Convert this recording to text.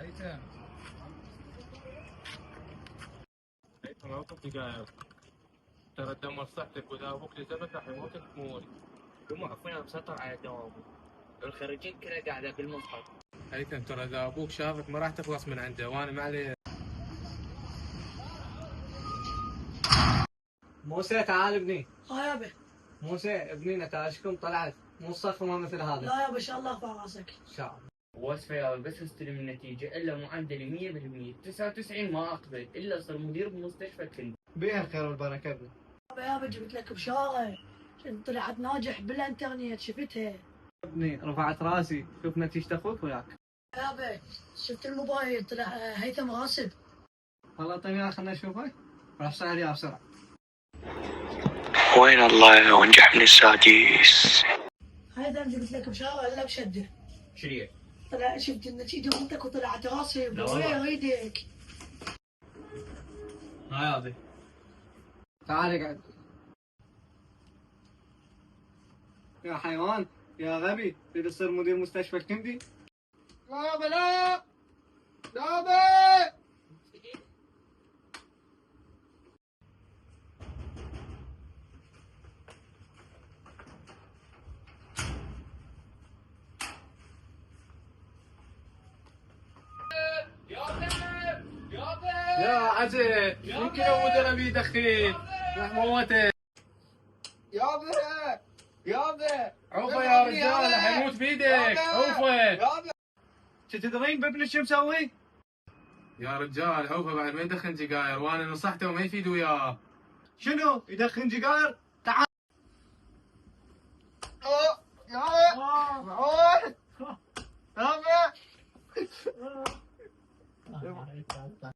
هيثم هيثم لو كنت قاعد ترى تدمر صحتك واذا ابوك لزمك راح يموتك تموت. هم عارفين مسيطر على دوامه. الخريجين كلها قاعده بالمصحف. هيثم ترى اذا ابوك شافك ما راح تخلص من عنده وانا ما علي. موسى تعال ابني. ها يابا. موسى ابني نتائجكم طلعت مو صخمة مثل هذا. لا يابا ان شاء الله ارفع راسك. ان شاء الله. وصفة يا بس استلم النتيجة إلا معدلي 100%، 99 ما أقبل إلا أصير مدير بمستشفى كلي. بيها الخير والبركة ابني. يابا جبت لك بشارة، طلعت ناجح بالانترنت شفتها. ابني رفعت راسي شوف نتيجة اخوك وياك. يابا شفت الموبايل طلع هيثم غاصب. والله اعطيني اياه خلنا نشوفه. راح سهل يا بسرعة. وين الله وانجح من السادس. هيثم جبت لك بشارة الا بشده. شريع. طلع شفت النتيجة مالتك وطلعت غاصب. لا والله. وين ايدك؟ هاي هذه. تعال اقعد. يا حيوان يا غبي تريد تصير مدير مستشفى الكندي؟ لا يابا لا يابا. يا عجل يمكن ابو دربي يدخن راح موته. يابا يابا عوفه يا رجال حيموت بيدك عوفه. يابا تدرين بابنك شو مسوي؟ يا رجال عوفه بعد ما يدخن سجاير وانا نصحته وما يفيد وياه. شنو يدخن سيجار؟ تعال. يابا يابا